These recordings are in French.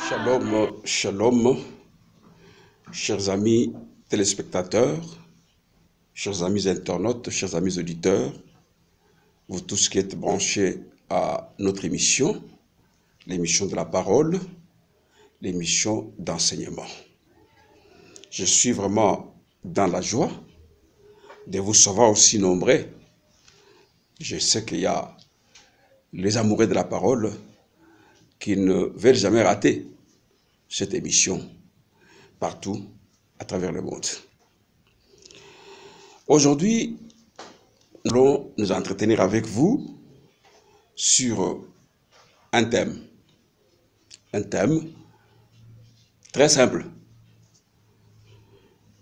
Shalom, shalom, chers amis téléspectateurs, chers amis internautes, chers amis auditeurs, vous tous qui êtes branchés à notre émission, l'émission de la parole, l'émission d'enseignement. Je suis vraiment dans la joie de vous savoir aussi nombreux. Je sais qu'il y a les amoureux de la parole qui ne veulent jamais rater cette émission partout à travers le monde. Aujourd'hui, nous allons nous entretenir avec vous sur un thème très simple.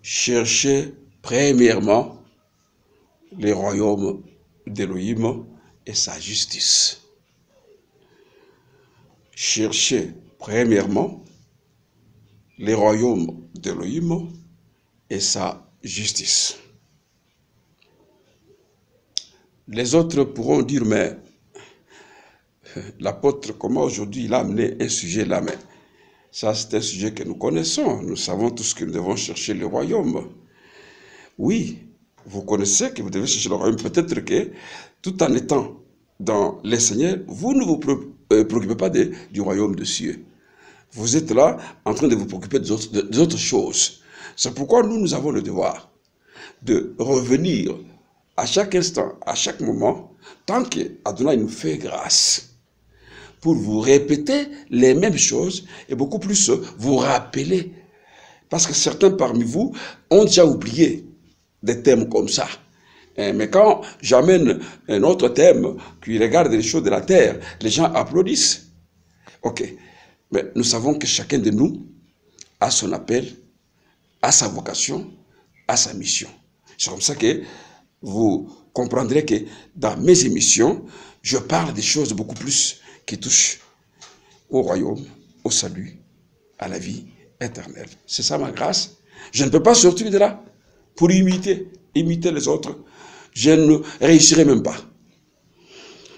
Cherchez premièrement le royaume d'Élohim et sa justice. Cherchez premièrement le royaume d'Élohim et sa justice. Les autres pourront dire, mais l'apôtre, comment aujourd'hui il a amené un sujet là, mais ça c'est un sujet que nous connaissons. Nous savons tous que nous devons chercher le royaume. Oui, vous connaissez que vous devez chercher le royaume. Peut-être que tout en étant dans les Seigneurs, vous ne vous préoccupez pas du royaume de cieux. Vous êtes là en train de vous préoccuper des autres choses. C'est pourquoi nous avons le devoir de revenir à chaque instant, à chaque moment, tant qu'Adonai nous fait grâce, pour vous répéter les mêmes choses et beaucoup plus vous rappeler. Parce que certains parmi vous ont déjà oublié des thèmes comme ça. Mais quand j'amène un autre thème qui regarde les choses de la terre, les gens applaudissent. Ok. Mais nous savons que chacun de nous a son appel, a sa vocation, a sa mission. C'est comme ça que vous comprendrez que dans mes émissions, je parle des choses beaucoup plus qui touchent au royaume, au salut, à la vie éternelle. C'est ça ma grâce. Je ne peux pas sortir de là pour imiter les autres. Je ne réussirai même pas.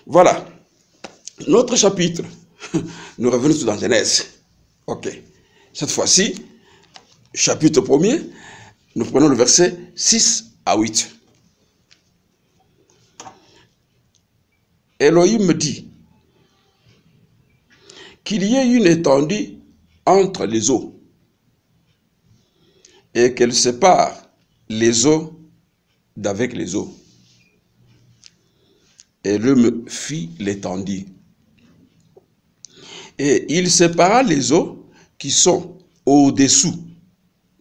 Voilà. Notre chapitre. Nous revenons dans Genèse. Ok. Cette fois-ci, chapitre 1er, nous prenons le verset 6 à 8. Elohim me dit qu'il y ait une étendue entre les eaux et qu'elle sépare les eaux d'avec les eaux. Elohim fit l'étendue. Et il sépara les eaux qui sont au-dessous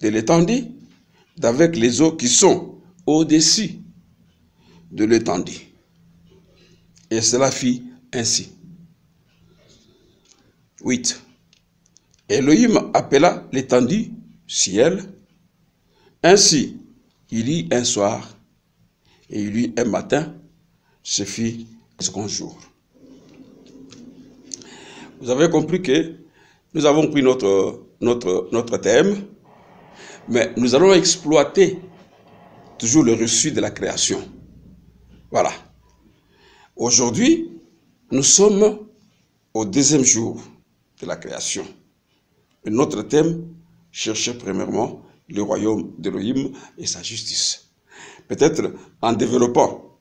de l'étendue d'avec les eaux qui sont au-dessus de l'étendue. Et cela fit ainsi. 8. Elohim appela l'étendue ciel. Ainsi, il y eut un soir et il y eut un matin. Ce fut le second jour. Vous avez compris que nous avons pris notre thème, mais nous allons exploiter toujours le reçu de la création. Voilà. Aujourd'hui, nous sommes au deuxième jour de la création. Et notre thème, chercher premièrement le royaume d'Élohim et sa justice. Peut-être en développant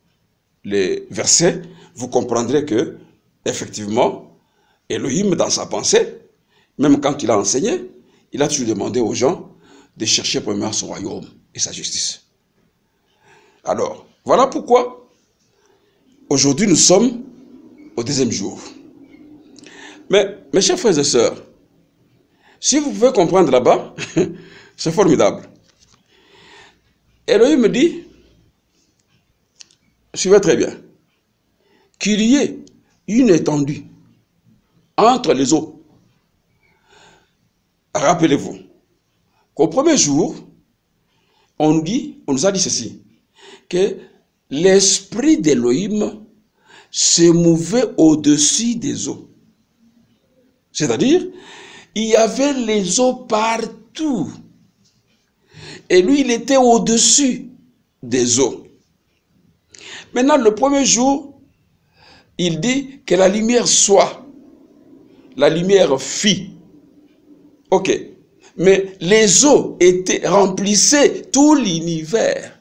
les versets, vous comprendrez que, effectivement, Elohim, dans sa pensée, même quand il a enseigné, il a toujours demandé aux gens de chercher premièrement son royaume et sa justice. Alors, voilà pourquoi aujourd'hui nous sommes au deuxième jour. Mais, mes chers frères et sœurs, si vous pouvez comprendre là-bas, c'est formidable. Elohim me dit, suivez très bien, qu'il y ait une étendue entre les eaux. Rappelez-vous qu'au premier jour, on nous a dit ceci, que l'esprit d'Elohim se mouvait au-dessus des eaux. C'est-à-dire, il y avait les eaux partout. Et lui, il était au-dessus des eaux. Maintenant, le premier jour, il dit que la lumière soit. La lumière fit. Ok. Mais les eaux remplissaient tout l'univers.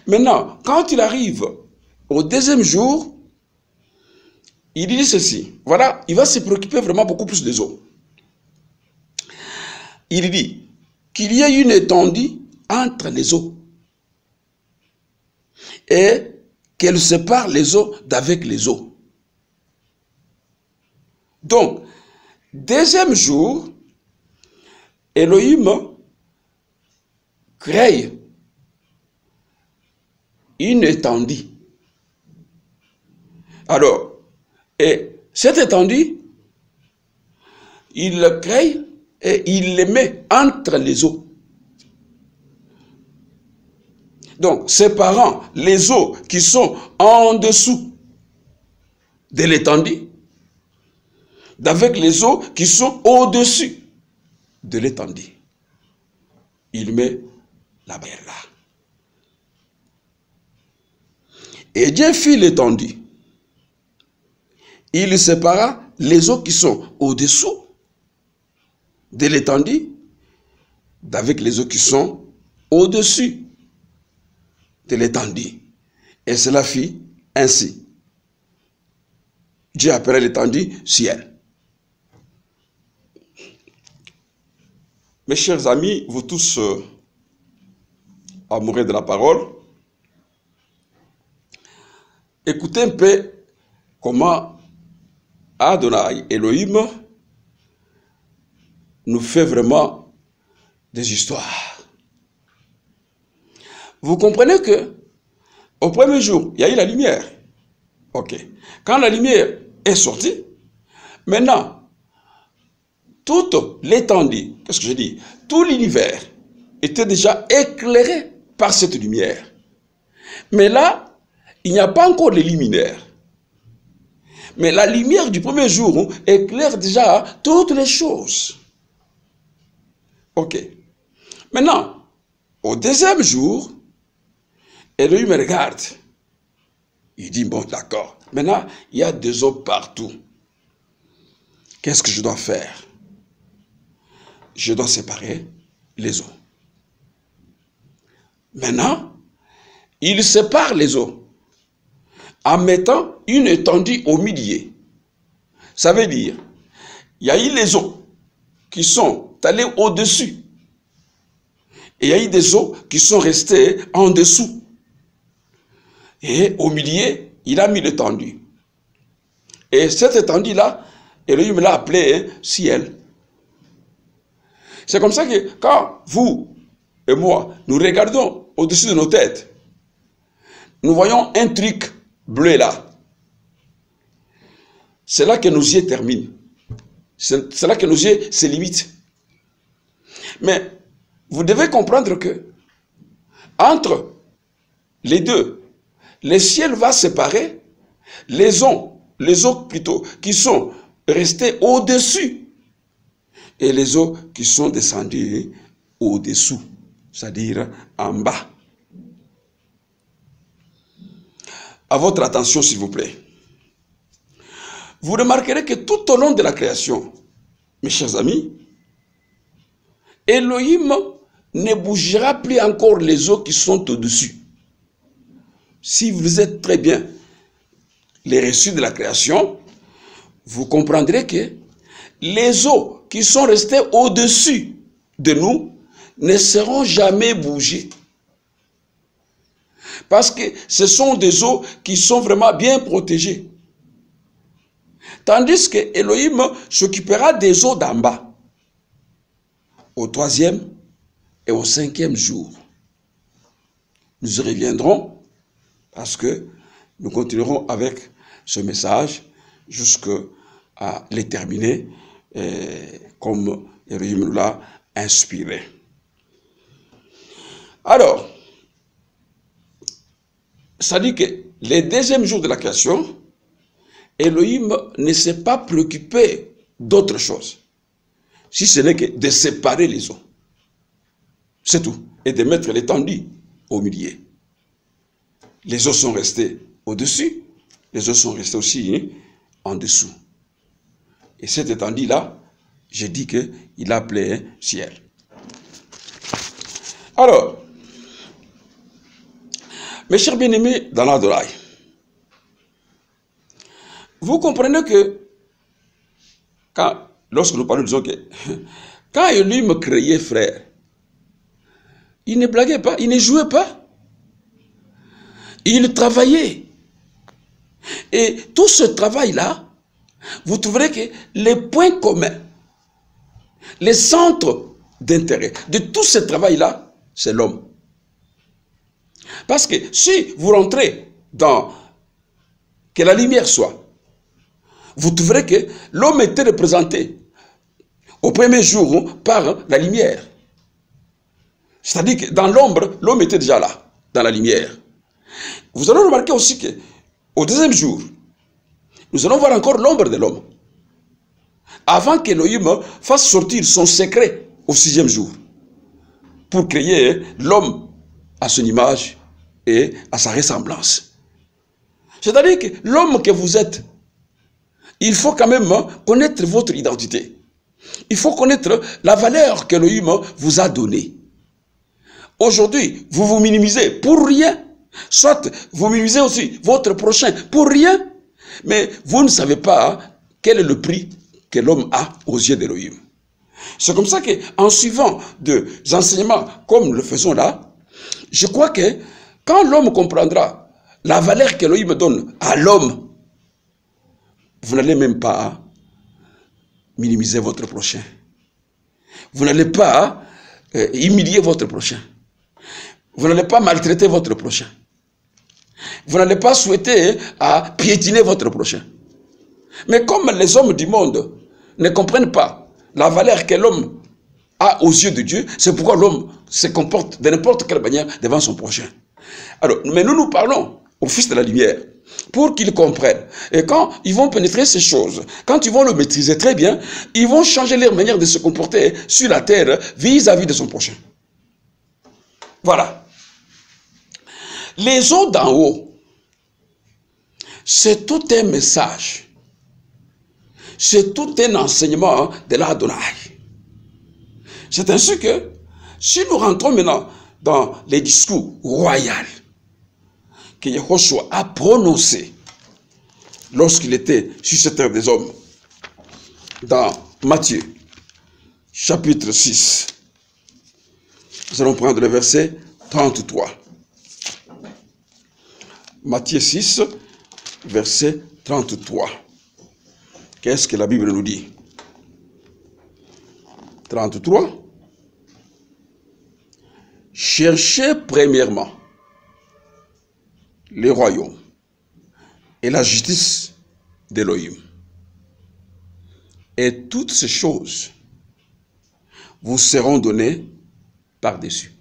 Maintenant, quand il arrive au deuxième jour, il dit ceci. Voilà, il va se préoccuper vraiment beaucoup plus des eaux. Il dit qu'il y a une étendue entre les eaux et qu'elle sépare les eaux d'avec les eaux. Donc, deuxième jour, Elohim crée une étendue. Alors, et cette étendue, il le crée et il le met entre les eaux. Donc, séparant les eaux qui sont en dessous de l'étendue d'avec les eaux qui sont au-dessus de l'étendue. Il met la barrière là. Et Dieu fit l'étendue. Il sépara les eaux qui sont au-dessous de l'étendue d'avec les eaux qui sont au-dessus de l'étendue. Et cela fit ainsi. Dieu appelait l'étendue ciel. Mes chers amis, vous tous amoureux de la parole, écoutez un peu comment Adonai Elohim nous fait vraiment des histoires. Vous comprenez que au premier jour, il y a eu la lumière. Ok. Quand la lumière est sortie, maintenant, toute l'étendue, qu'est-ce que je dis? Tout l'univers était déjà éclairé par cette lumière. Mais là, il n'y a pas encore les luminaires. Mais la lumière du premier jour éclaire déjà toutes les choses. Ok. Maintenant, au deuxième jour, Elohim me regarde. Il dit, bon, d'accord. Maintenant, il y a des eaux partout. Qu'est-ce que je dois faire? Je dois séparer les eaux. Maintenant, il sépare les eaux en mettant une étendue au milieu. Ça veut dire, il y a eu les eaux qui sont allées au-dessus. Et il y a eu des eaux qui sont restées en dessous. Et au milieu, il a mis l'étendue. Et cette étendue-là, Elohim l'a appelée ciel. C'est comme ça que quand vous et moi, nous regardons au-dessus de nos têtes, nous voyons un truc bleu là. C'est là que nos yeux terminent. C'est là que nos yeux se limitent. Mais vous devez comprendre que entre les deux, le ciel va séparer les eaux plutôt, qui sont restées au-dessus et les eaux qui sont descendues au-dessous, c'est-à-dire en bas. À votre attention, s'il vous plaît. Vous remarquerez que tout au long de la création, mes chers amis, Elohim ne bougera plus encore les eaux qui sont au-dessus. Si vous êtes très bien les reçus de la création, vous comprendrez que les eaux qui sont restées au-dessus de nous ne seront jamais bougées. Parce que ce sont des eaux qui sont vraiment bien protégées. Tandis que Elohim s'occupera des eaux d'en bas. Au troisième et au cinquième jour. Nous y reviendrons parce que nous continuerons avec ce message jusqu'à les terminer comme Elohim nous l'a inspiré. Alors, ça dit que les deuxièmes jours de la création, Elohim ne s'est pas préoccupé d'autre chose, si ce n'est que de séparer les eaux. C'est tout. Et de mettre l'étendue au milieu. Les autres sont restés au-dessus, les autres sont restés aussi en dessous. Et cette étendue-là, j'ai dit qu'il appelait ciel. Alors, mes chers bien-aimés dans l'Adonai, vous comprenez que lorsque nous parlons, disons que quand Élie me créait, frère, il ne blaguait pas, il ne jouait pas. Il travaillait. Et tout ce travail-là, vous trouverez que les points communs, les centres d'intérêt de tout ce travail-là, c'est l'homme. Parce que si vous rentrez dans que la lumière soit, vous trouverez que l'homme était représenté au premier jour par la lumière. C'est-à-dire que dans l'ombre, l'homme était déjà là, dans la lumière. Vous allez remarquer aussi qu'au deuxième jour, nous allons voir encore l'ombre de l'homme. Avant qu'Élohim fasse sortir son secret au sixième jour, pour créer l'homme à son image et à sa ressemblance. C'est-à-dire que l'homme que vous êtes, il faut quand même connaître votre identité. Il faut connaître la valeur qu'Élohim vous a donnée. Aujourd'hui, vous vous minimisez pour rien. Soit vous minimisez aussi votre prochain pour rien. Mais vous ne savez pas quel est le prix que l'homme a aux yeux d'Élohim. C'est comme ça qu'en suivant des enseignements comme nous le faisons là, je crois que quand l'homme comprendra la valeur qu'Élohim donne à l'homme, vous n'allez même pas minimiser votre prochain. Vous n'allez pas humilier votre prochain. Vous n'allez pas maltraiter votre prochain. Vous n'allez pas souhaiter à piétiner votre prochain. Mais comme les hommes du monde ne comprennent pas la valeur que l'homme a aux yeux de Dieu, c'est pourquoi l'homme se comporte de n'importe quelle manière devant son prochain. Alors, mais nous parlons au Fils de la lumière pour qu'ils comprennent. Et quand ils vont pénétrer ces choses, quand ils vont le maîtriser très bien, ils vont changer leur manière de se comporter sur la terre vis-à-vis de son prochain. Voilà. Les eaux d'en haut, c'est tout un message. C'est tout un enseignement de l'Adonai. C'est ainsi que, si nous rentrons maintenant dans les discours royaux que Yahushua a prononcés lorsqu'il était sur cette terre des hommes, dans Matthieu, chapitre 6, nous allons prendre le verset 33. Matthieu 6, verset 33. Qu'est-ce que la Bible nous dit? 33. Cherchez premièrement le royaume et la justice d'Élohim. Et toutes ces choses vous seront données par-dessus.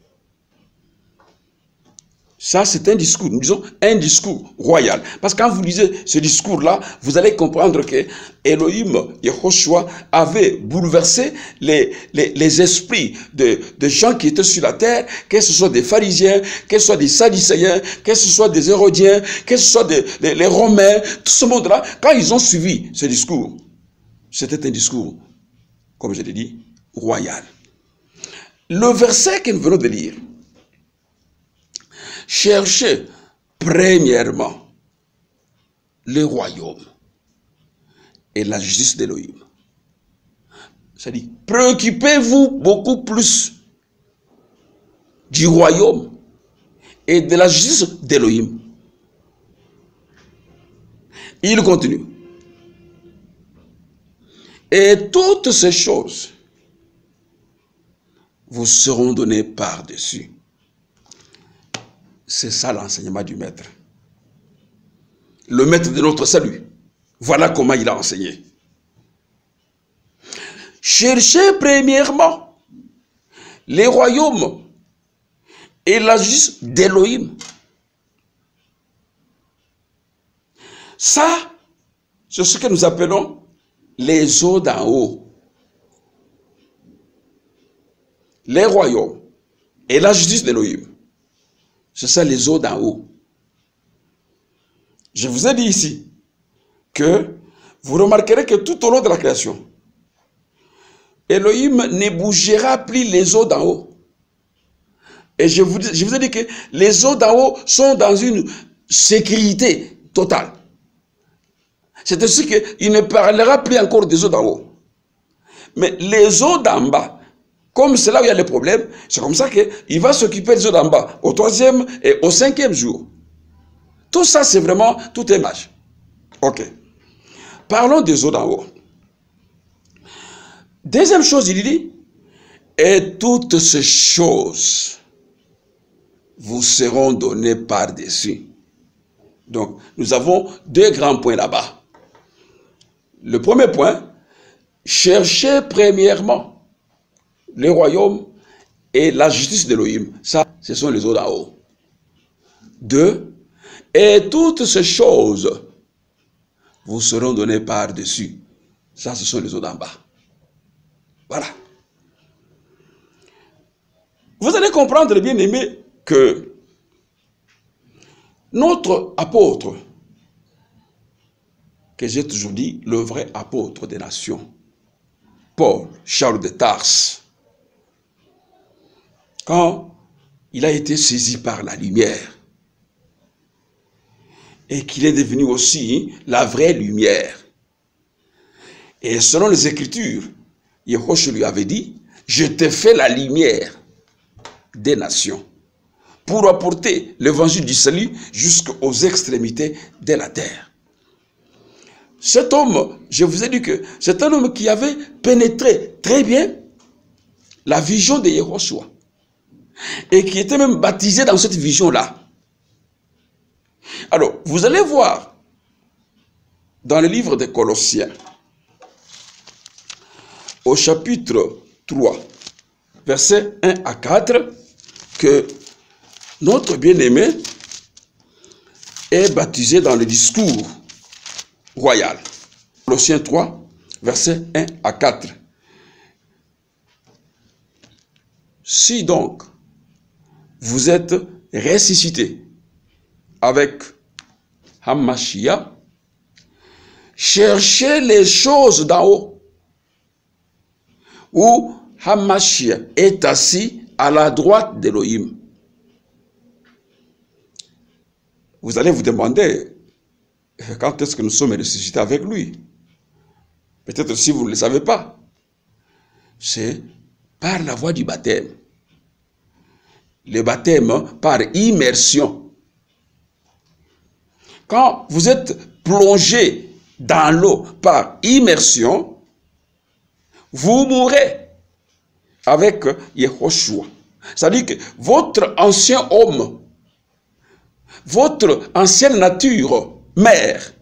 Ça, c'est un discours, nous disons un discours royal. Parce que quand vous lisez ce discours-là, vous allez comprendre que Elohim, Yehoshua, avait bouleversé les esprits de gens qui étaient sur la terre, que ce soit des pharisiens, que ce soit des sadducéens, que ce soit des hérodiens, que ce soit les Romains, tout ce monde-là, quand ils ont suivi ce discours, c'était un discours, comme je l'ai dit, royal. Le verset que nous venons de lire, cherchez premièrement le royaume et la justice d'Élohim. C'est-à-dire, préoccupez-vous beaucoup plus du royaume et de la justice d'Élohim. Il continue. Et toutes ces choses vous seront données par-dessus. C'est ça l'enseignement du maître. Le maître de notre salut. Voilà comment il a enseigné. Cherchez premièrement les royaumes et la justice d'Élohim. Ça, c'est ce que nous appelons les eaux d'en haut. Les royaumes et la justice d'Élohim. C'est ça les eaux d'en haut. Je vous ai dit ici que vous remarquerez que tout au long de la création, Elohim ne bougera plus les eaux d'en haut. Et je vous ai dit que les eaux d'en haut sont dans une sécurité totale. C'est ainsi qu'il ne parlera plus encore des eaux d'en haut. Mais les eaux d'en bas, comme c'est là où il y a les problèmes, c'est comme ça qu'il va s'occuper des eaux d'en bas au 3e et au 5e jour. Tout ça, c'est vraiment tout image. Ok. Parlons des eaux d'en haut. Deuxième chose, il dit, et toutes ces choses vous seront données par-dessus. Donc, nous avons deux grands points là-bas. Le premier point, cherchez premièrement le royaume et la justice d'Elohim. Ça, ce sont les eaux d'en haut. Deux, et toutes ces choses vous seront données par-dessus. Ça, ce sont les eaux d'en bas. Voilà. Vous allez comprendre, bien aimé, que notre apôtre, que j'ai toujours dit, le vrai apôtre des nations, Paul, Charles de Tarse, quand il a été saisi par la lumière, et qu'il est devenu aussi la vraie lumière. Et selon les Écritures, Yehoshua lui avait dit, je te fais la lumière des nations pour apporter l'évangile du salut jusqu'aux extrémités de la terre. Cet homme, je vous ai dit que c'est un homme qui avait pénétré très bien la vision de Yehoshua et qui était même baptisé dans cette vision-là. Alors, vous allez voir dans le livre des Colossiens, au chapitre 3, versets 1 à 4, que notre bien-aimé est baptisé dans le discours royal. Colossiens 3, versets 1 à 4. Si donc vous êtes ressuscité avec Hamashiach, cherchez les choses d'en haut, où Hamashiach est assis à la droite d'Elohim. Vous allez vous demander quand est-ce que nous sommes ressuscités avec lui. Peut-être si vous ne le savez pas. C'est par la voie du baptême. Le baptême par immersion. Quand vous êtes plongé dans l'eau par immersion, vous mourrez avec Yehoshua. C'est-à-dire que votre ancien homme, votre ancienne nature meurt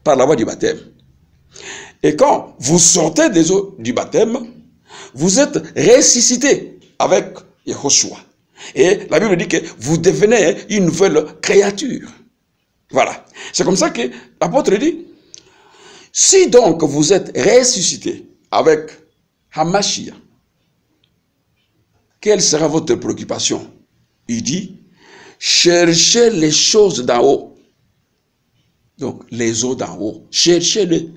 par la voie du baptême. Et quand vous sortez des eaux du baptême, vous êtes ressuscité avec Yehoshua. Et la Bible dit que vous devenez une nouvelle créature. Voilà. C'est comme ça que l'apôtre dit, si donc vous êtes ressuscité avec Hamashiach, quelle sera votre préoccupation? Il dit, cherchez les choses d'en haut. Donc, les eaux d'en haut, cherchez-les.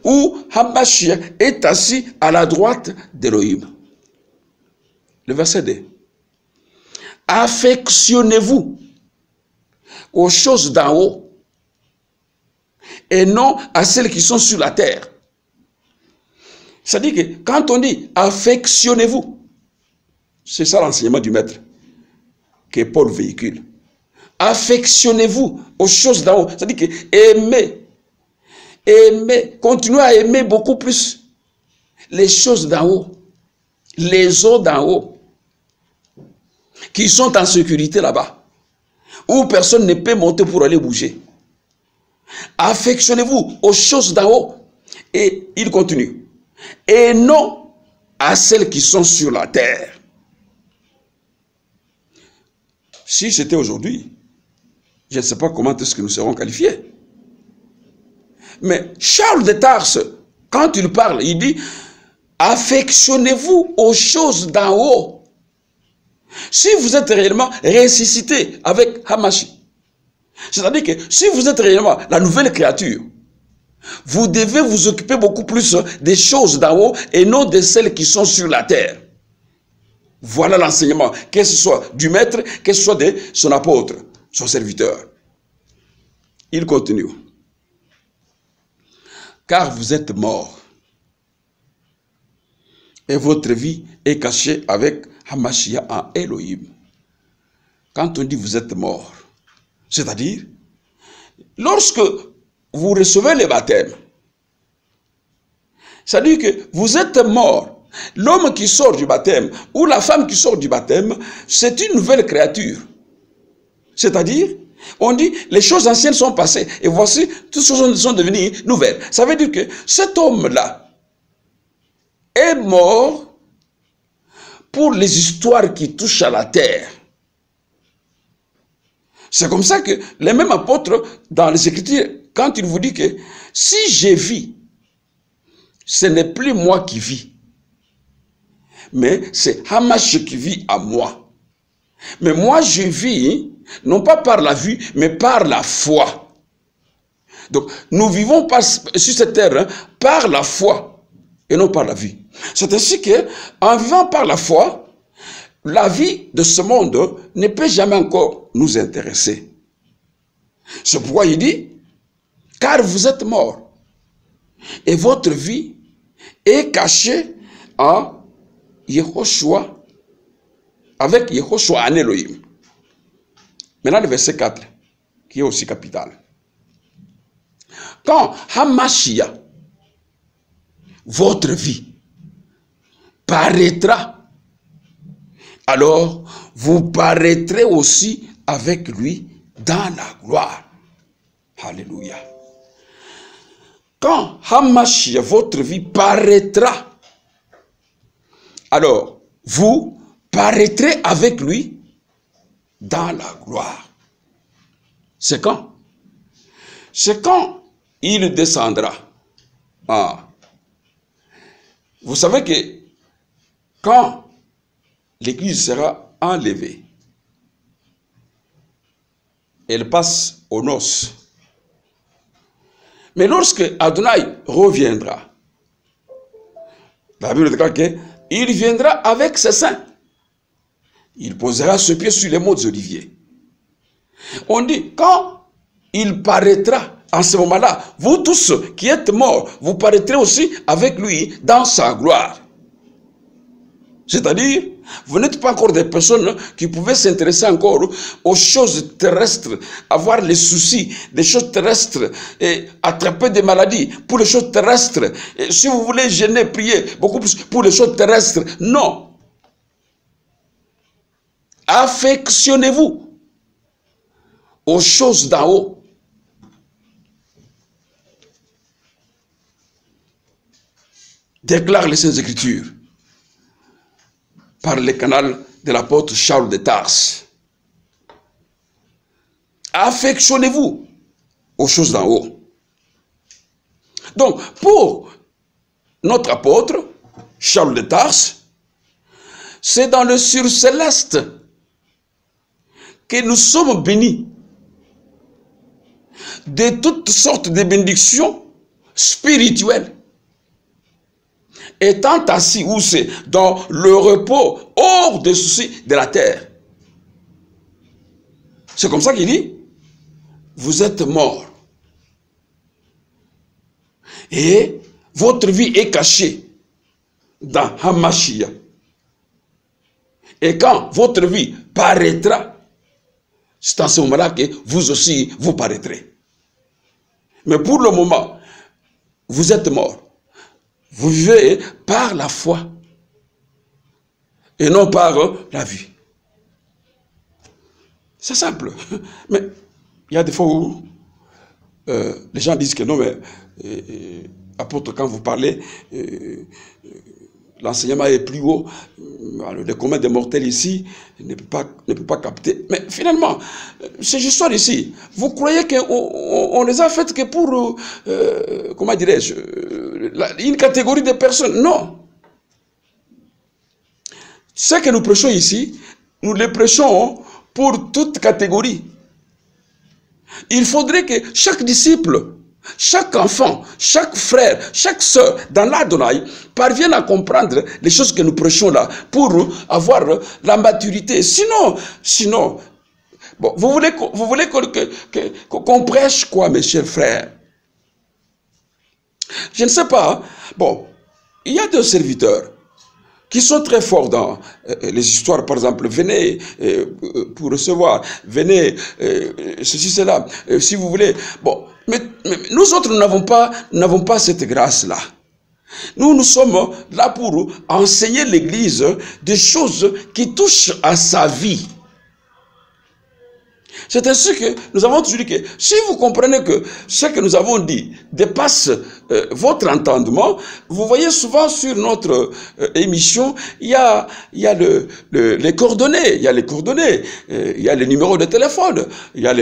Où Hamashiach est assis à la droite d'Elohim. Le verset 2. Affectionnez-vous aux choses d'en haut et non à celles qui sont sur la terre. C'est-à-dire que quand on dit affectionnez-vous, c'est ça l'enseignement du maître que Paul véhicule. Affectionnez-vous aux choses d'en haut. C'est-à-dire que aimez, continuez à aimer beaucoup plus les choses d'en haut, les eaux d'en haut, qui sont en sécurité là-bas, où personne ne peut monter pour aller bouger. Affectionnez-vous aux choses d'en haut. Et il continue. Et non à celles qui sont sur la terre. Si c'était aujourd'hui, je ne sais pas comment est-ce que nous serons qualifiés. Mais Charles de Tarse, quand il parle, il dit, affectionnez-vous aux choses d'en haut. si vous êtes réellement ressuscité avec Hamashi, c'est-à-dire que si vous êtes réellement la nouvelle créature, vous devez vous occuper beaucoup plus des choses d'en haut et non de celles qui sont sur la terre. Voilà l'enseignement, que ce soit du maître, que ce soit de son apôtre, son serviteur. Il continue. Car vous êtes morts et votre vie est cachée avec Hamashiach en Elohim. Quand on dit vous êtes morts, c'est-à-dire, lorsque vous recevez le baptême, c'est-à-dire que vous êtes mort. L'homme qui sort du baptême ou la femme qui sort du baptême, c'est une nouvelle créature. C'est-à-dire, on dit, les choses anciennes sont passées et voici, toutes choses sont devenues nouvelles. Ça veut dire que cet homme-là est mort pour les histoires qui touchent à la terre. C'est comme ça que les mêmes apôtres, dans les Écritures, quand il vous dit que si je vis, ce n'est plus moi qui vis, mais c'est Hamash qui vit à moi. Mais moi je vis, non pas par la vue, mais par la foi. Donc nous vivons pas sur cette terre par la foi et non par la vue. C'est ainsi que, en vivant par la foi, la vie de ce monde ne peut jamais encore nous intéresser. C'est pourquoi il dit, car vous êtes morts et votre vie est cachée en Yehoshua, avec Yehoshua en Elohim. Maintenant le verset 4, qui est aussi capital. Quand Hamashiach, votre vie, paraîtra, alors vous paraîtrez aussi avec lui dans la gloire. Alléluia. Quand Hamashiach, votre vie, paraîtra, alors vous paraîtrez avec lui dans la gloire. C'est quand? C'est quand il descendra. Ah. Vous savez que quand l'Église sera enlevée, elle passe aux noces. Mais lorsque Adonai reviendra, la Bible déclare qu'il viendra avec ses saints. Il posera ses pieds sur les monts d'Olivier. On dit, quand il paraîtra, en ce moment-là, vous tous qui êtes morts, vous paraîtrez aussi avec lui dans sa gloire. C'est-à-dire, vous n'êtes pas encore des personnes qui pouvaient s'intéresser encore aux choses terrestres, avoir les soucis des choses terrestres, et attraper des maladies pour les choses terrestres. Et si vous voulez jeûner, prier beaucoup plus pour les choses terrestres, non. Affectionnez-vous aux choses d'en haut. Déclare les Saintes Écritures par le canal de l'apôtre Charles de Tarse. Affectionnez-vous aux choses d'en haut. Donc, pour notre apôtre, Charles de Tarse, c'est dans le surcéleste que nous sommes bénis de toutes sortes de bénédictions spirituelles. Étant assis où c'est dans le repos hors des soucis de la terre. C'est comme ça qu'il dit, vous êtes morts. Et votre vie est cachée dans Hamashiach. Et quand votre vie paraîtra, c'est en ce moment-là que vous aussi, vous paraîtrez. Mais pour le moment, vous êtes morts. Vous vivez par la foi et non par la vue. C'est simple. Mais il y a des fois où les gens disent que non, mais apôtre, quand vous parlez, l'enseignement est plus haut. Le commun des mortels ici ne peut pas capter. Mais finalement, ces histoires ici, vous croyez qu'on les a faites que pour, comment dirais-je, une catégorie de personnes? Non. Ce que nous prêchons ici nous les prêchons pour toute catégorie. Il faudrait que chaque disciple, chaque enfant, chaque frère, chaque sœur dans l'Adonai parvienne à comprendre les choses que nous prêchons là pour avoir la maturité. Sinon, bon, vous voulez qu'on prêche quoi, mes chers frères? Je ne sais pas. Bon, il y a deux serviteurs qui sont très forts dans les histoires, par exemple, venez pour recevoir, venez, ceci, cela, si vous voulez. Bon, mais nous autres, nous n'avons pas cette grâce-là. Nous sommes là pour enseigner l'Église des choses qui touchent à sa vie. C'est ainsi que nous avons toujours dit que si vous comprenez que ce que nous avons dit dépasse votre entendement, vous voyez souvent sur notre émission, il y a les coordonnées, il y a le numéro de téléphone, il y a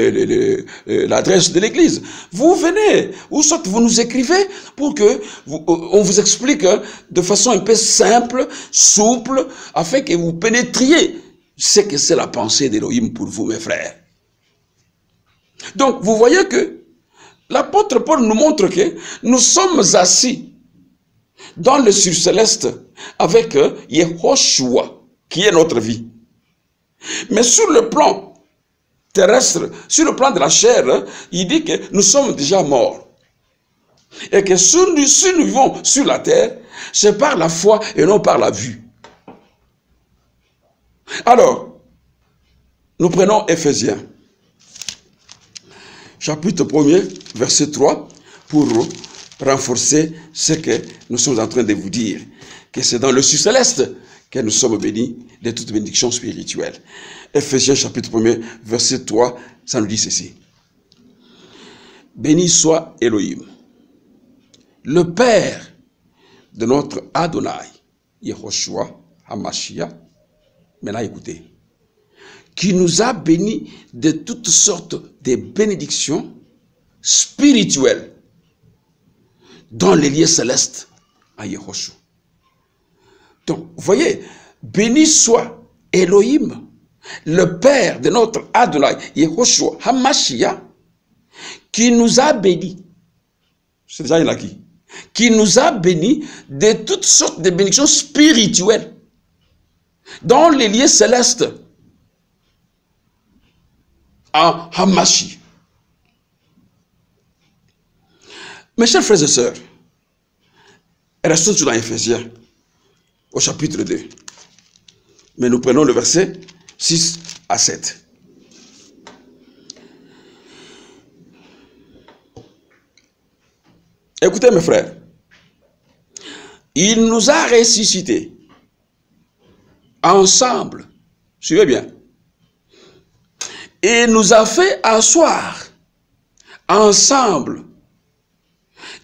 l'adresse de l'église. Vous venez, ou soit vous nous écrivez pour que on vous explique de façon un peu simple, souple, afin que vous pénétriez ce que c'est la pensée d'Élohim pour vous, mes frères. Donc, vous voyez que l'apôtre Paul nous montre que nous sommes assis dans le ciel céleste avec Yehoshua, qui est notre vie. Mais sur le plan terrestre, sur le plan de la chair, il dit que nous sommes déjà morts. Et que si nous vivons sur la terre, c'est par la foi et non par la vue. Alors, nous prenons Éphésiens. Chapitre 1er, verset 3, pour renforcer ce que nous sommes en train de vous dire, que c'est dans le ciel céleste que nous sommes bénis de toute bénédiction spirituelle. Éphésiens chapitre 1er, verset 3, ça nous dit ceci. Béni soit Elohim, le Père de notre Adonai, Yehoshua HaMashiach. Maintenant écoutez. Qui nous a bénis de toutes sortes de bénédictions spirituelles dans les lieux célestes à Yehoshua. Donc, vous voyez, béni soit Elohim, le Père de notre Adonai, Yehoshua HaMashiach, qui nous a bénis. C'est déjà il a qui nous a bénis de toutes sortes de bénédictions spirituelles dans les lieux célestes en Hamashi. Mes chers frères et sœurs, restons dans Éphésiens, au chapitre 2. Mais nous prenons le verset 6 à 7. Écoutez mes frères, il nous a ressuscités ensemble, suivez bien, et nous a fait asseoir ensemble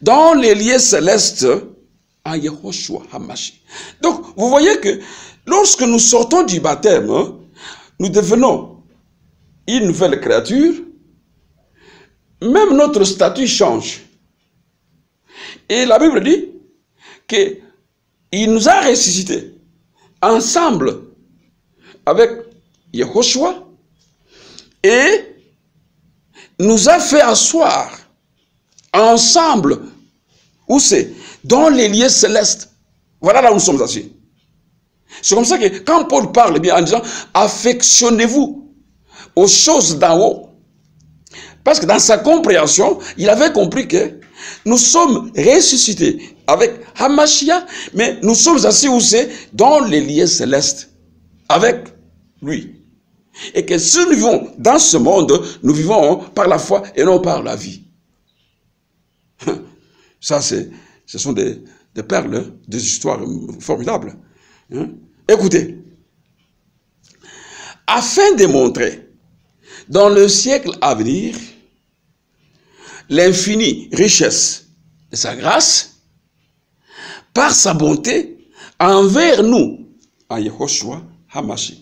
dans les lieux célestes en Yehoshua HaMashiach. Donc, vous voyez que lorsque nous sortons du baptême, nous devenons une nouvelle créature, même notre statut change. Et la Bible dit qu'il nous a ressuscités ensemble avec Yehoshua et nous a fait asseoir ensemble, où c'est? Dans les lieux célestes. Voilà là où nous sommes assis. C'est comme ça que quand Paul parle bien en disant affectionnez-vous aux choses d'en haut. Parce que dans sa compréhension, il avait compris que nous sommes ressuscités avec Hamashiach, mais nous sommes assis où c'est? Dans les lieux célestes avec lui. Et que si nous vivons dans ce monde, nous vivons par la foi et non par la vie. Ça, ce sont des perles, des histoires formidables. Écoutez, afin de montrer dans le siècle à venir l'infinie richesse de sa grâce, par sa bonté envers nous, en Yehoshua HaMashiach.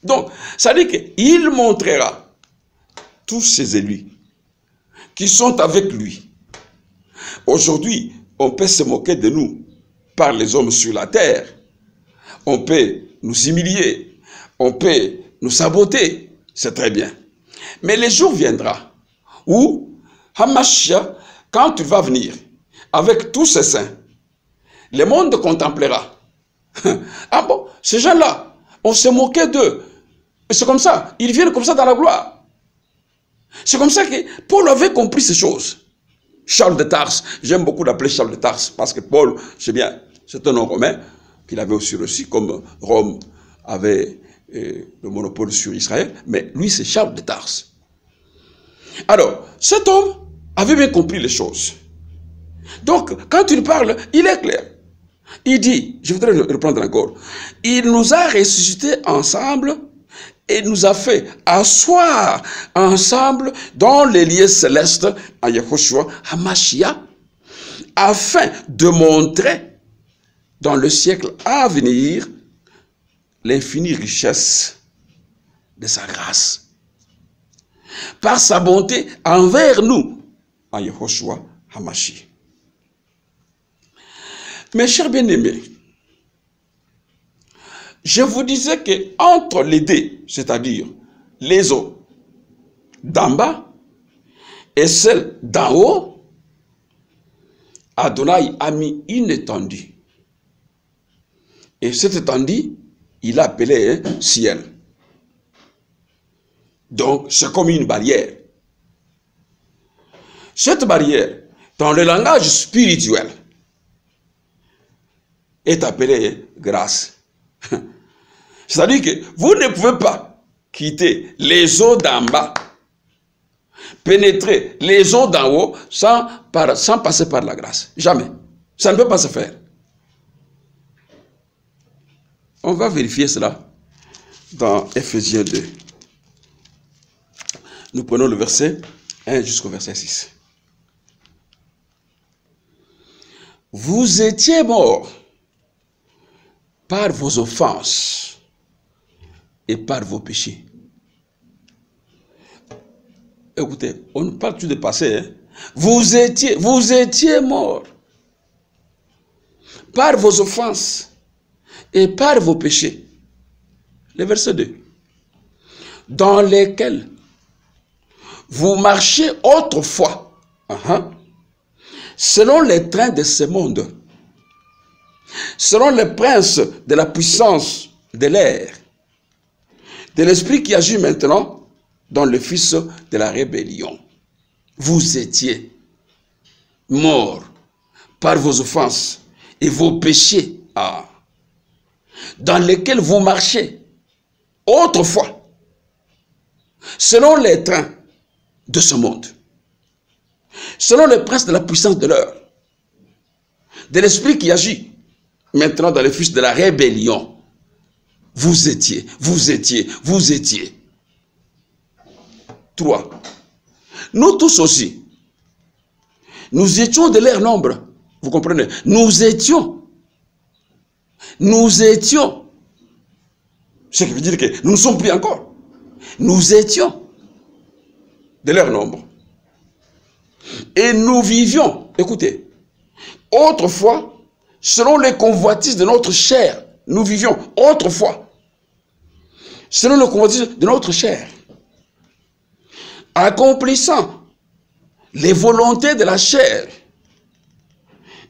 Donc, ça dit qu'il montrera tous ses élus qui sont avec lui. Aujourd'hui, on peut se moquer de nous par les hommes sur la terre. On peut nous humilier. On peut nous saboter, c'est très bien. Mais le jour viendra où Hamashiach, quand il va venir avec tous ses saints, le monde contemplera. Ah bon, ces gens-là, on s'est moqué d'eux. C'est comme ça, ils viennent comme ça dans la gloire. C'est comme ça que Paul avait compris ces choses. Charles de Tarse, j'aime beaucoup l'appeler Charles de Tarse, parce que Paul, c'est bien, c'est un nom romain, qu'il avait aussi reçu, comme Rome avait le monopole sur Israël, mais lui c'est Charles de Tarse. Alors, cet homme avait bien compris les choses. Donc, quand il parle, il est clair. Il dit, je voudrais reprendre encore, il nous a ressuscités ensemble et nous a fait asseoir ensemble dans les lieux célestes en Yehoshua HaMashiach, afin de montrer dans le siècle à venir l'infinie richesse de sa grâce, par sa bonté envers nous en Yehoshua HaMashiach. Mes chers bien-aimés, je vous disais que entre les deux, c'est-à-dire les eaux d'en bas et celles d'en haut, Adonai a mis une étendue. Et cette étendue, il l'a appelée ciel. Donc, c'est comme une barrière. Cette barrière, dans le langage spirituel, est appelée grâce. C'est-à-dire que vous ne pouvez pas quitter les eaux d'en bas, pénétrer les eaux d'en haut sans passer par la grâce. Jamais. Ça ne peut pas se faire. On va vérifier cela dans Ephésiens 2. Nous prenons le verset 1 jusqu'au verset 6. Vous étiez morts par vos offenses et par vos péchés. Écoutez, on ne parle plus de passé. Hein? Vous étiez morts par vos offenses et par vos péchés. Le verset 2. Dans lesquels vous marchiez autrefois, selon les trains de ce monde, selon les princes de la puissance de l'air, de l'esprit qui agit maintenant dans le fils de la rébellion. Vous étiez morts par vos offenses et vos péchés, dans lesquels vous marchez autrefois, selon les trains de ce monde, selon les princes de la puissance de l'air, de l'esprit qui agit maintenant dans le fils de la rébellion. Vous étiez. 3. Nous tous aussi, nous étions de leur nombre. Vous comprenez? Nous étions. Ce qui veut dire que nous ne sommes plus encore. Nous étions de leur nombre. Et nous vivions, écoutez, autrefois, selon les convoitises de notre chair. Nous vivions autrefois, selon les convoitises de notre chair, accomplissant les volontés de la chair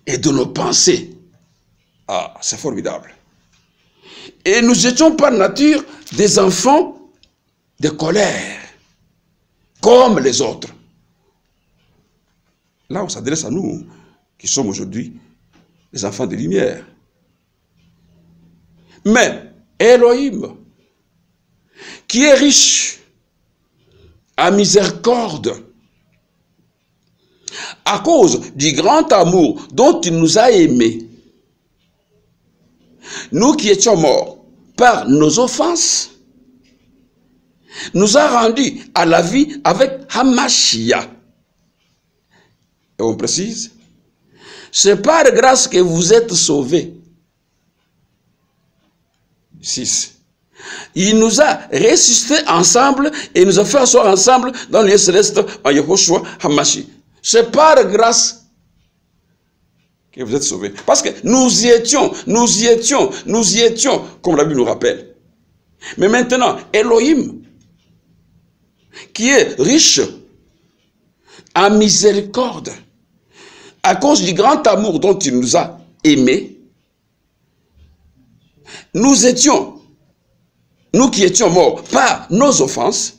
et de nos pensées. C'est formidable. Et nous étions par nature des enfants de colère, comme les autres. Là, on s'adresse à nous, qui sommes aujourd'hui les enfants de lumière. Mais Elohim, qui est riche à miséricorde, à cause du grand amour dont il nous a aimés, nous qui étions morts par nos offenses, nous a rendus à la vie avec Hamashiach. Et on précise, c'est par grâce que vous êtes sauvés. 6. Il nous a ressuscités ensemble et nous a fait asseoir ensemble dans les lieux célestes en Yehoshua HaMashiach. C'est par grâce que vous êtes sauvés. Parce que nous y étions, comme la Bible nous rappelle. Mais maintenant, Elohim, qui est riche en miséricorde, à cause du grand amour dont il nous a aimés, nous qui étions morts par nos offenses,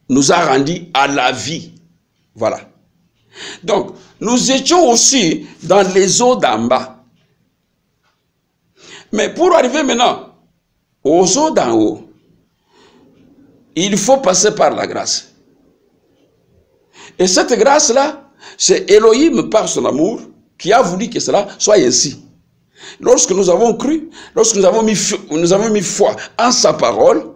nous a rendus à la vie. Voilà. Donc, nous étions aussi dans les eaux d'en bas. Mais pour arriver maintenant aux eaux d'en haut, il faut passer par la grâce. Et cette grâce-là, c'est Elohim par son amour qui a voulu que cela soit ainsi. Lorsque nous avons cru, lorsque nous avons mis foi en sa parole,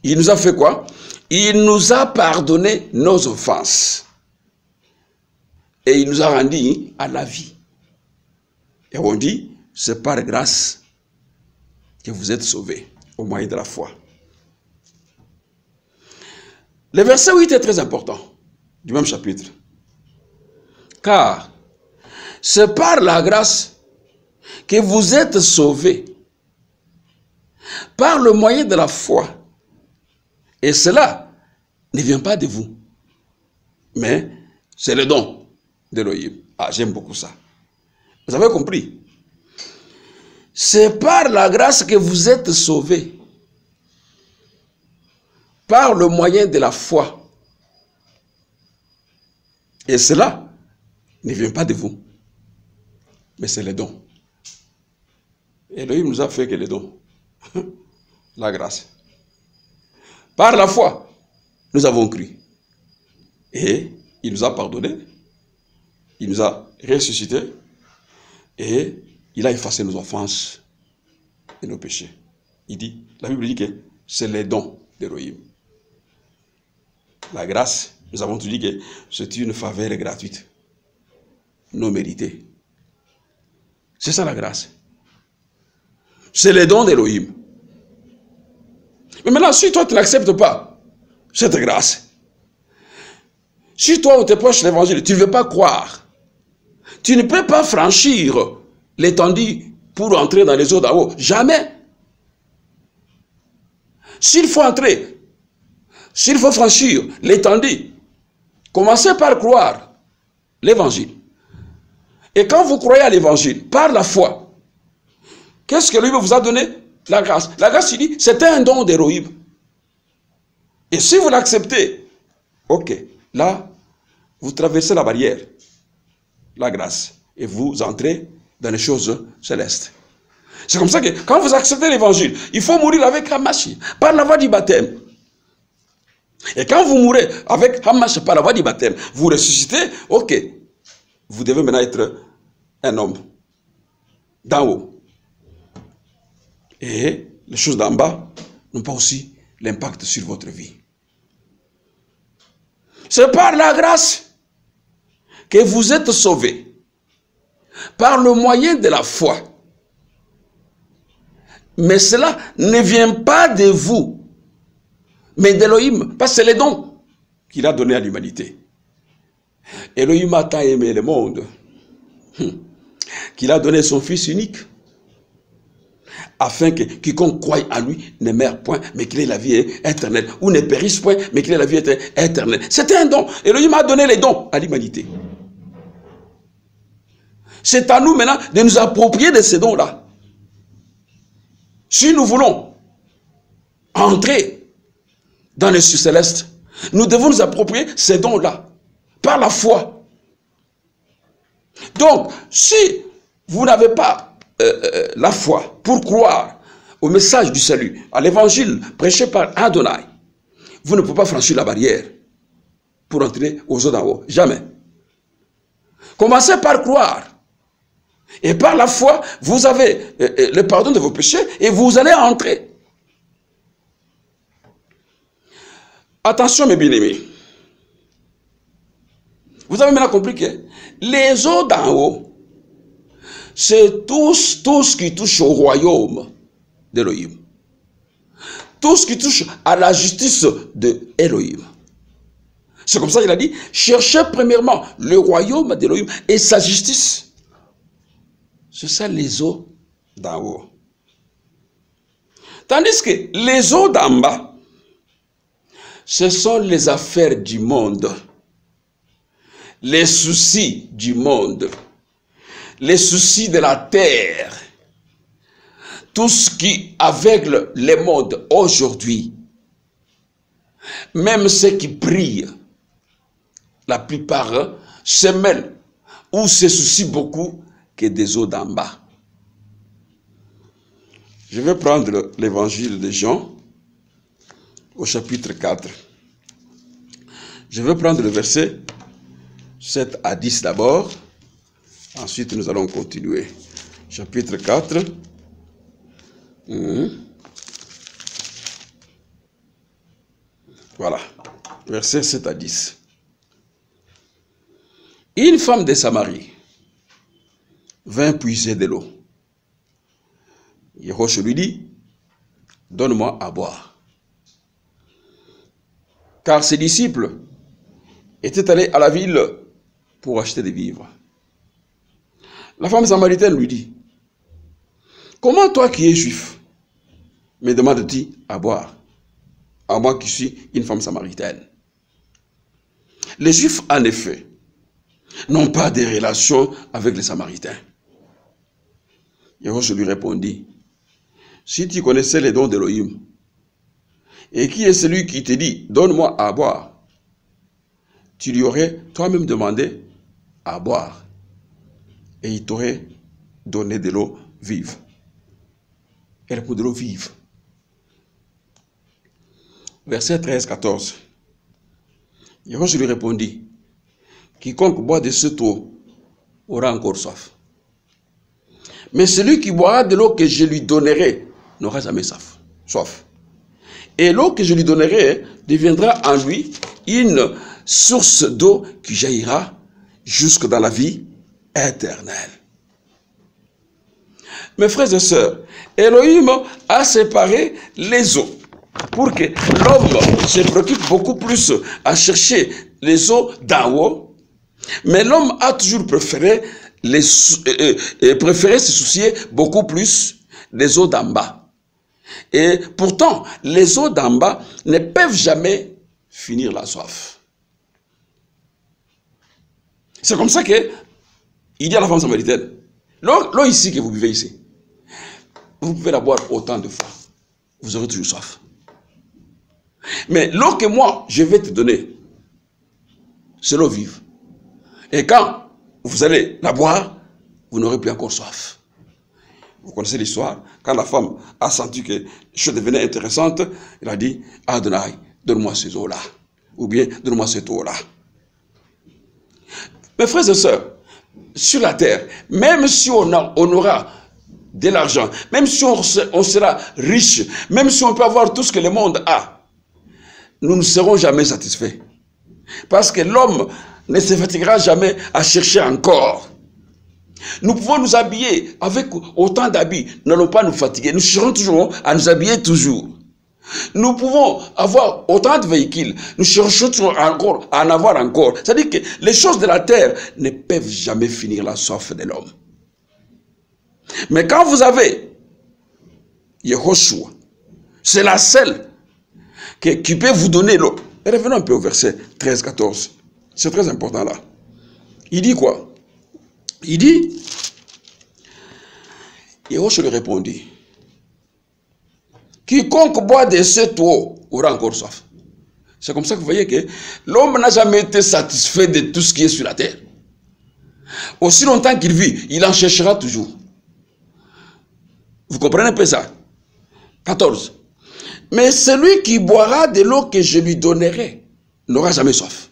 il nous a fait quoi? Il nous a pardonné nos offenses. Et il nous a rendus à la vie. Et on dit, c'est par grâce que vous êtes sauvés, au moyen de la foi. Le verset 8 est très important, du même chapitre. Car c'est par la grâce que vous êtes sauvés, par le moyen de la foi. Et cela ne vient pas de vous, mais c'est le don d'Elohim. Ah, j'aime beaucoup ça. Vous avez compris? C'est par la grâce que vous êtes sauvés, par le moyen de la foi. Et cela ne vient pas de vous, mais c'est le don. Elohim nous a fait que les dons. La grâce. Par la foi, nous avons cru. Et il nous a pardonné. Il nous a ressuscités. Et il a effacé nos offenses et nos péchés. La Bible dit que c'est les dons d'Elohim. La grâce, nous avons dit que c'est une faveur gratuite, non méritée. C'est ça la grâce. C'est les dons d'Elohim. Mais maintenant, si toi tu n'acceptes pas cette grâce, si toi on te prêche l'évangile, tu ne veux pas croire, tu ne peux pas franchir l'étendue pour entrer dans les eaux d'en haut. Jamais. S'il faut entrer, s'il faut franchir l'étendue, commencez par croire l'évangile. Et quand vous croyez à l'évangile, par la foi, qu'est-ce que lui vous a donné? La grâce. La grâce, il dit, c'était un don d'Elohim. Et si vous l'acceptez, ok, là, vous traversez la barrière, la grâce, et vous entrez dans les choses célestes. C'est comme ça que quand vous acceptez l'évangile, il faut mourir avec Hamashi, par la voie du baptême. Et quand vous mourrez avec Hamashi par la voie du baptême, vous ressuscitez, ok, vous devez maintenant être un homme d'en haut. Et les choses d'en bas n'ont pas aussi l'impact sur votre vie. C'est par la grâce que vous êtes sauvés, par le moyen de la foi. Mais cela ne vient pas de vous, mais d'Elohim, parce que c'est les dons qu'il a donnés à l'humanité. Elohim a tant aimé le monde qu'il a donné son Fils unique, afin que quiconque croie en lui ne meure point, mais qu'il ait la vie éternelle, ou ne périsse point, mais qu'il ait la vie éternelle. C'était un don. Elohim a donné les dons à l'humanité. C'est à nous maintenant de nous approprier de ces dons-là. Si nous voulons entrer dans les cieux célestes, nous devons nous approprier ces dons-là, par la foi. Donc, si vous n'avez pas la foi pour croire au message du salut, à l'évangile prêché par Adonai, vous ne pouvez pas franchir la barrière pour entrer aux eaux d'en haut. Jamais. Commencez par croire. Et par la foi, vous avez le pardon de vos péchés et vous allez entrer. Attention mes bien-aimés. Vous avez maintenant compris que les eaux d'en haut, c'est tout ce qui touche au royaume d'Elohim. Tout ce qui touche à la justice de Elohim. C'est comme ça qu'il a dit, cherchez premièrement le royaume d'Elohim et sa justice. C'est ça les eaux d'en haut. Tandis que les eaux d'en bas, ce sont les affaires du monde, les soucis du monde, les soucis de la terre, tout ce qui aveugle les mondes aujourd'hui. Même ceux qui prient, la plupart se mêlent ou se soucient beaucoup que des eaux d'en bas. Je vais prendre l'évangile de Jean au chapitre 4. Je vais prendre le verset 7 à 10 d'abord. Ensuite, nous allons continuer. Chapitre 4. Voilà. Verset 7 à 10. Une femme de Samarie vint puiser de l'eau. Yeshua lui dit, donne-moi à boire. Car ses disciples étaient allés à la ville pour acheter des vivres. La femme samaritaine lui dit, comment toi qui es juif, me demandes-tu à boire, à moi qui suis une femme samaritaine? Les juifs, en effet, n'ont pas de relations avec les samaritains. Yeshua lui répondit, si tu connaissais les dons d'Élohim, et qui est celui qui te dit, donne-moi à boire, tu lui aurais toi-même demandé à boire, et il t'aurait donné de l'eau vive. Elle répond de l'eau vive. Verset 13-14. Yeshua lui répondit, quiconque boit de cette eau aura encore soif. Mais celui qui boira de l'eau que je lui donnerai n'aura jamais soif. Et l'eau que je lui donnerai deviendra en lui une source d'eau qui jaillira jusque dans la vie éternelle. Mes frères et sœurs, Elohim a séparé les eaux pour que l'homme se préoccupe beaucoup plus à chercher les eaux d'en haut, mais l'homme a toujours préféré se soucier beaucoup plus des eaux d'en bas. Et pourtant, les eaux d'en bas ne peuvent jamais finir la soif. C'est comme ça que il dit à la femme samaritaine, l'eau ici que vous buvez ici, vous pouvez la boire autant de fois, vous aurez toujours soif. Mais l'eau que moi, je vais te donner, c'est l'eau vive. Et quand vous allez la boire, vous n'aurez plus encore soif. Vous connaissez l'histoire, quand la femme a senti que les choses devenaient intéressantes, elle a dit, Adonai, donne-moi ces eaux-là. Ou bien, donne-moi cette eau-là. Mes frères et sœurs, sur la terre, même si on aura de l'argent, même si on sera riche, même si on peut avoir tout ce que le monde a, nous ne serons jamais satisfaits. Parce que l'homme ne se fatiguera jamais à chercher encore. Nous pouvons nous habiller avec autant d'habits, nous n'allons pas nous fatiguer. Nous chercherons toujours à nous habiller toujours. Nous pouvons avoir autant de véhicules, nous cherchons toujours encore à en avoir encore. C'est-à-dire que les choses de la terre ne peuvent jamais finir la soif de l'homme. Mais quand vous avez Yehoshua, c'est la seule qui peut vous donner l'eau. Revenons un peu au verset 13-14. C'est très important là. Il dit quoi? Il dit, Yehoshua lui répondit, quiconque boit de cette eau aura encore soif. C'est comme ça que vous voyez que l'homme n'a jamais été satisfait de tout ce qui est sur la terre. Aussi longtemps qu'il vit, il en cherchera toujours. Vous comprenez un peu ça? 14. Mais celui qui boira de l'eau que je lui donnerai n'aura jamais soif.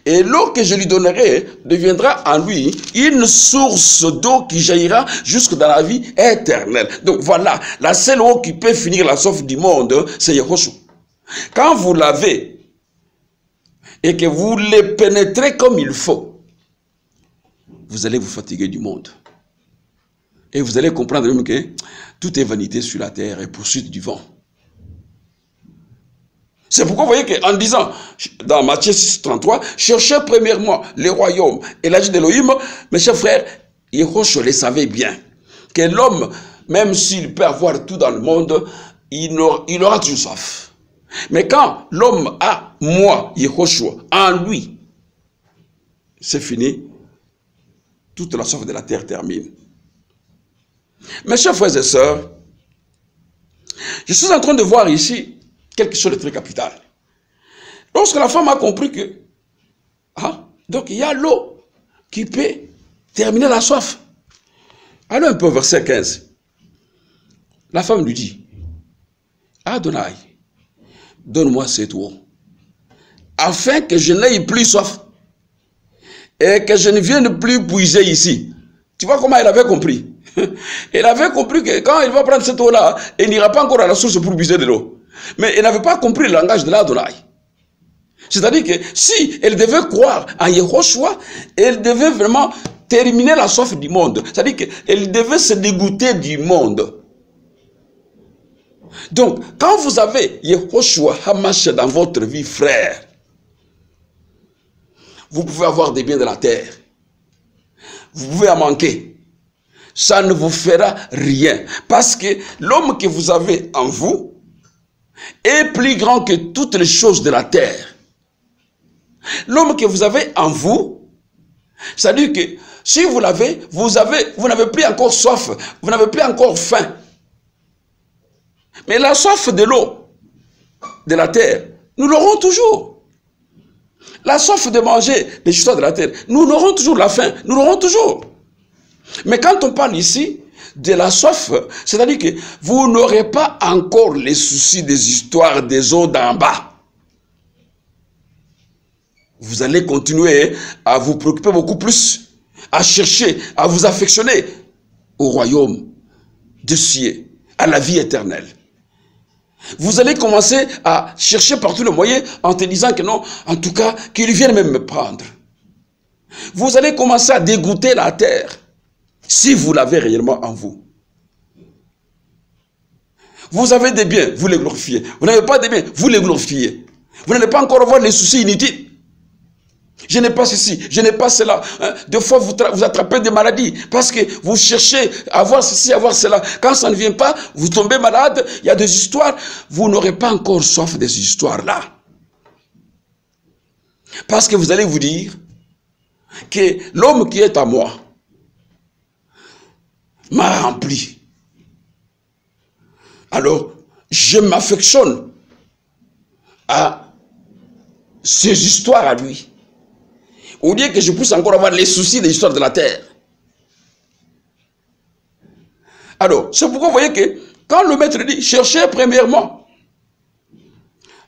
Et l'eau que je lui donnerai deviendra en lui une source d'eau qui jaillira jusque dans la vie éternelle. Donc voilà, la seule eau qui peut finir la soif du monde, c'est Yehoshua. Quand vous l'avez et que vous le pénétrez comme il faut, vous allez vous fatiguer du monde. Et vous allez comprendre même que tout est vanité sur la terre et poursuite du vent. C'est pourquoi vous voyez qu'en disant, dans Matthieu 6, 33, cherchez premièrement les royaumes et l'agir d'Élohim, mes chers frères, Yehoshua le savait bien, que l'homme même s'il peut avoir tout dans le monde, il aura toujours soif. Mais quand l'homme a moi, Yehoshua, en lui, c'est fini. Toute la soif de la terre termine. Mes chers frères et sœurs, je suis en train de voir ici quelque chose de très capital. Lorsque la femme a compris que, donc il y a l'eau qui peut terminer la soif. Allons un peu au verset 15. La femme lui dit, Adonai, donne-moi cette eau, afin que je n'aie plus soif et que je ne vienne plus puiser ici. Tu vois comment elle avait compris? Elle avait compris que quand elle va prendre cette eau-là, elle n'ira pas encore à la source pour puiser de l'eau. Mais elle n'avait pas compris le langage de l'Adonai. C'est-à-dire que si elle devait croire en Yehoshua, elle devait vraiment terminer la soif du monde. C'est-à-dire qu'elle devait se dégoûter du monde. Donc, quand vous avez Yehoshua Hamash dans votre vie, frère, vous pouvez avoir des biens de la terre. Vous pouvez en manquer. Ça ne vous fera rien. Parce que l'homme que vous avez en vous est plus grand que toutes les choses de la terre. L'homme que vous avez en vous, c'est-à-dire que si vous l'avez, vous n'avez plus encore soif, vous n'avez plus encore faim. Mais la soif de l'eau, de la terre, nous l'aurons toujours. La soif de manger les choses de la terre, nous aurons toujours la faim, nous l'aurons toujours. Mais quand on parle ici de la soif, c'est-à-dire que vous n'aurez pas encore les soucis des histoires des eaux d'en bas. Vous allez continuer à vous préoccuper beaucoup plus, à chercher, à vous affectionner au royaume de cieux, à la vie éternelle. Vous allez commencer à chercher partout le moyen en te disant que non, en tout cas, qu'il vienne même me prendre. Vous allez commencer à dégoûter la terre si vous l'avez réellement en vous. Vous avez des biens, vous les glorifiez. Vous n'avez pas de biens, vous les glorifiez. Vous n'allez pas encore avoir les soucis inutiles. Je n'ai pas ceci, je n'ai pas cela. Des fois, vous attrapez des maladies parce que vous cherchez à avoir ceci, à avoir cela. Quand ça ne vient pas, vous tombez malade. Il y a des histoires. Vous n'aurez pas encore soif de ces histoires-là. Parce que vous allez vous dire que l'homme qui est à moi m'a rempli. Alors, je m'affectionne à ces histoires à lui. Au lieu que je puisse encore avoir les soucis des histoires de la terre. Alors, c'est pourquoi vous voyez que quand le maître dit, cherchez premièrement.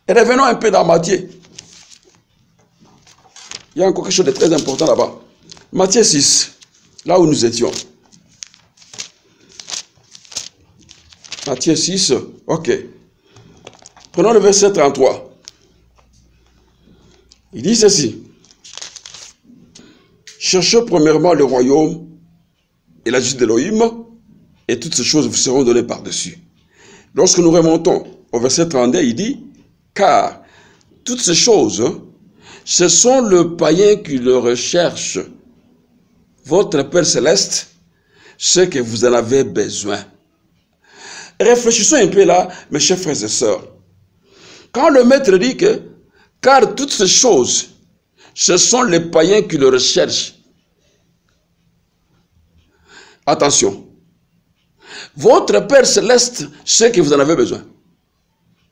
Et revenons un peu dans Matthieu. Il y a encore quelque chose de très important là-bas. Matthieu 6, là où nous étions. Matthieu 6, ok. Prenons le verset 33. Il dit ceci. Cherchez premièrement le royaume et la justice d'Élohim, et toutes ces choses vous seront données par-dessus. Lorsque nous remontons au verset 32, il dit, car toutes ces choses, ce sont le païen qui le recherche. Votre Père Céleste, ce que vous en avez besoin. Réfléchissons un peu là, mes chers frères et sœurs. Quand le maître dit que, car toutes ces choses, ce sont les païens qui le recherchent. Attention. Votre Père Céleste sait que vous en avez besoin.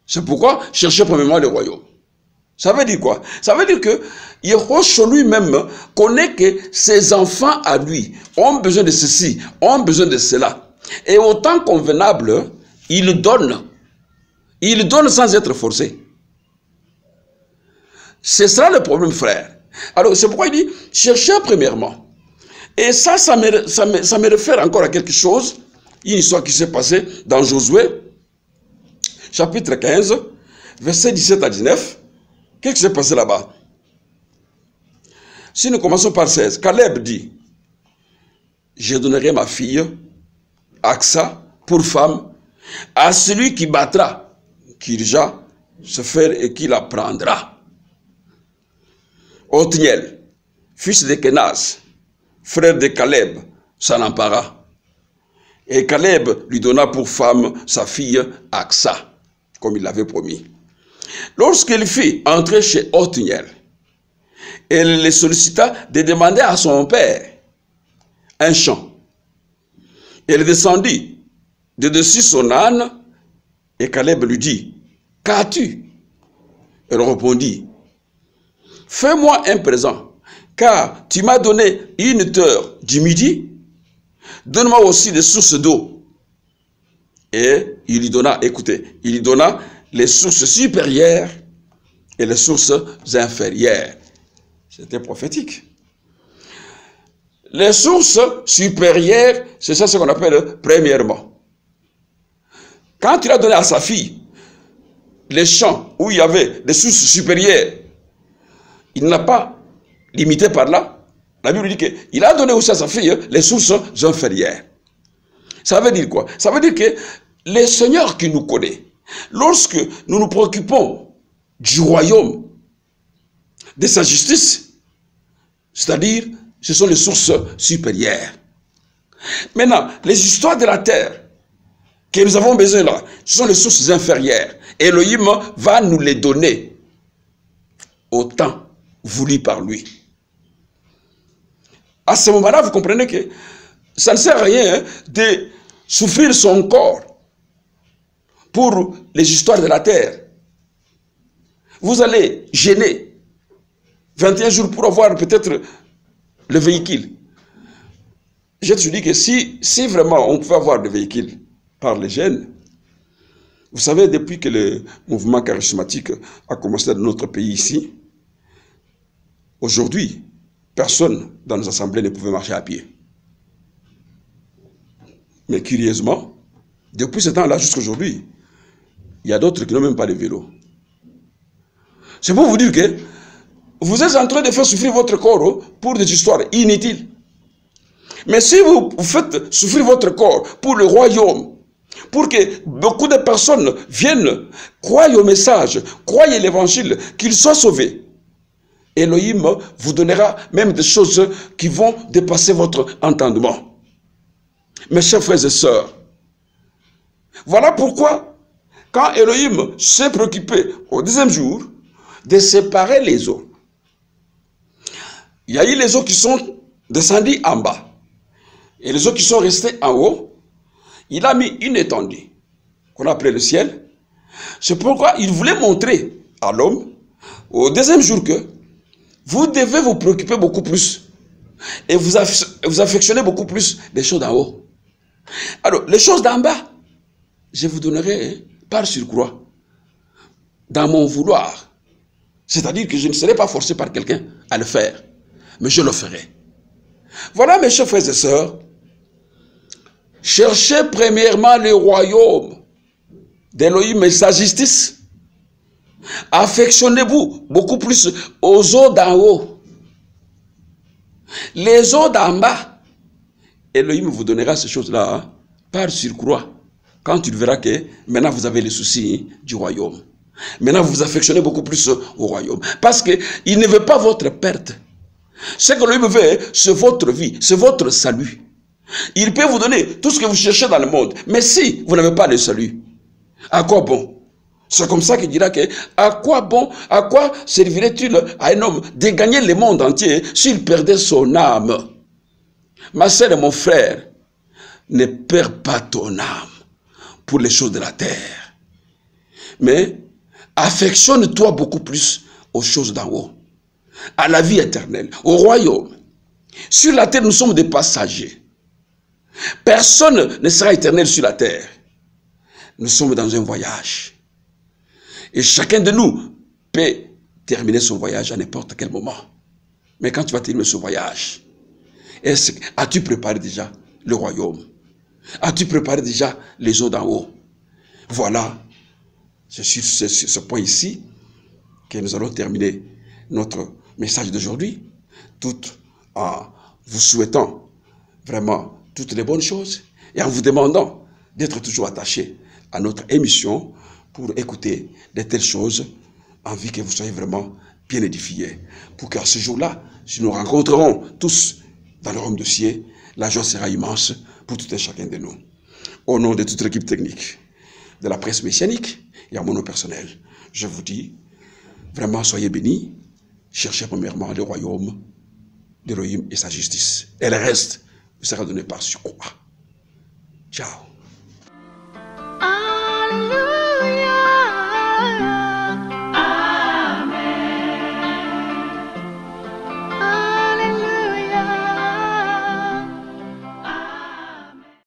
C'est pourquoi cherchez premièrement le royaume. Ça veut dire quoi? Ça veut dire que Yehoshua lui-même connaît que ses enfants à lui ont besoin de ceci, ont besoin de cela. Et au temps convenable, il donne. Il donne sans être forcé. C'est ça le problème, frère. Alors, c'est pourquoi il dit, cherchez premièrement. Et ça me réfère encore à quelque chose, une histoire qui s'est passée dans Josué, chapitre 15, versets 17 à 19. Qu'est-ce qui s'est passé là-bas? Si nous commençons par 16, Caleb dit, je donnerai ma fille, Aksa, pour femme, à celui qui battra, Kirja, se faire et qui la prendra. Othniel, fils de Kenaz, frère de Caleb, s'en empara. Et Caleb lui donna pour femme sa fille Aksa, comme il l'avait promis. Lorsqu'il fit entrer chez Othniel, elle le sollicita de demander à son père un champ. Elle descendit de dessus son âne, et Caleb lui dit, « Qu'as-tu » Elle répondit, « Fais-moi un présent, car tu m'as donné une terre du midi, donne-moi aussi des sources d'eau. » Et il lui donna, écoutez, il lui donna les sources supérieures et les sources inférieures. C'était prophétique. Les sources supérieures, c'est ça ce qu'on appelle premièrement. Quand il a donné à sa fille les champs où il y avait des sources supérieures, il n'a pas limité par là. La Bible dit qu'il a donné aussi à sa fille les sources inférieures. Ça veut dire quoi? Ça veut dire que le Seigneur qui nous connaît, lorsque nous nous préoccupons du royaume, de sa justice, c'est-à-dire, ce sont les sources supérieures. Maintenant, les histoires de la terre que nous avons besoin là, ce sont les sources inférieures. Elohim va nous les donner au temps voulu par lui. À ce moment-là, vous comprenez que ça ne sert à rien de souffrir son corps pour les histoires de la terre. Vous allez gêner 21 jours pour avoir peut-être le véhicule. Je te dis que si vraiment on pouvait avoir des véhicules par les jeunes, vous savez, depuis que le mouvement charismatique a commencé dans notre pays ici, aujourd'hui, personne dans nos assemblées ne pouvait marcher à pied. Mais curieusement, depuis ce temps-là jusqu'à aujourd'hui, il y a d'autres qui n'ont même pas de vélo. C'est pour vous dire que vous êtes en train de faire souffrir votre corps pour des histoires inutiles. Mais si vous faites souffrir votre corps pour le royaume, pour que beaucoup de personnes viennent, croient au message, croient l'évangile, qu'ils soient sauvés, Elohim vous donnera même des choses qui vont dépasser votre entendement. Mes chers frères et sœurs, voilà pourquoi, quand Elohim s'est préoccupé au 10e jour de séparer les eaux, il y a eu les eaux qui sont descendues en bas et les eaux qui sont restées en haut. Il a mis une étendue qu'on appelait le ciel. C'est pourquoi il voulait montrer à l'homme au 2e jour que vous devez vous préoccuper beaucoup plus et vous affectionner beaucoup plus des choses d'en haut. Alors, les choses d'en bas, je vous donnerai par surcroît, dans mon vouloir. C'est-à-dire que je ne serai pas forcé par quelqu'un à le faire, mais je le ferai. Voilà, mes chers frères et sœurs, cherchez premièrement le royaume d'Elohim et sa justice. Affectionnez-vous beaucoup plus aux eaux d'en haut. Les eaux d'en bas, Elohim vous donnera ces choses-là par surcroît. Quand tu verras que maintenant vous avez les soucis du royaume. Maintenant vous vous affectionnez beaucoup plus au royaume. Parce qu'il ne veut pas votre perte. Ce que lui veut, c'est votre vie, c'est votre salut. Il peut vous donner tout ce que vous cherchez dans le monde. Mais si vous n'avez pas de salut, à quoi bon? C'est comme ça qu'il dira que, à quoi bon, à quoi servirait-il à un homme de gagner le monde entier s'il perdait son âme? Ma sœur et mon frère, ne perds pas ton âme pour les choses de la terre. Mais affectionne-toi beaucoup plus aux choses d'en haut, à la vie éternelle, au royaume. Sur la terre, nous sommes des passagers. Personne ne sera éternel sur la terre. Nous sommes dans un voyage. Et chacun de nous peut terminer son voyage à n'importe quel moment. Mais quand tu vas terminer ce voyage, as-tu préparé déjà le royaume? As-tu préparé déjà les eaux d'en haut? Voilà, c'est sur ce point ici que nous allons terminer notre message d'aujourd'hui, tout en vous souhaitant vraiment toutes les bonnes choses et en vous demandant d'être toujours attaché à notre émission pour écouter de telles choses en vue que vous soyez vraiment bien édifiés. Pour qu'à ce jour-là, si nous rencontrerons tous dans le royaume de ciel, la joie sera immense pour tout et chacun de nous. Au nom de toute l'équipe technique de la presse messianique et à mon nom personnel, je vous dis, vraiment soyez bénis, cherchez premièrement le royaume d'Élohim et sa justice. Et le reste vous sera donné par surcroît. Ciao. Alléluia.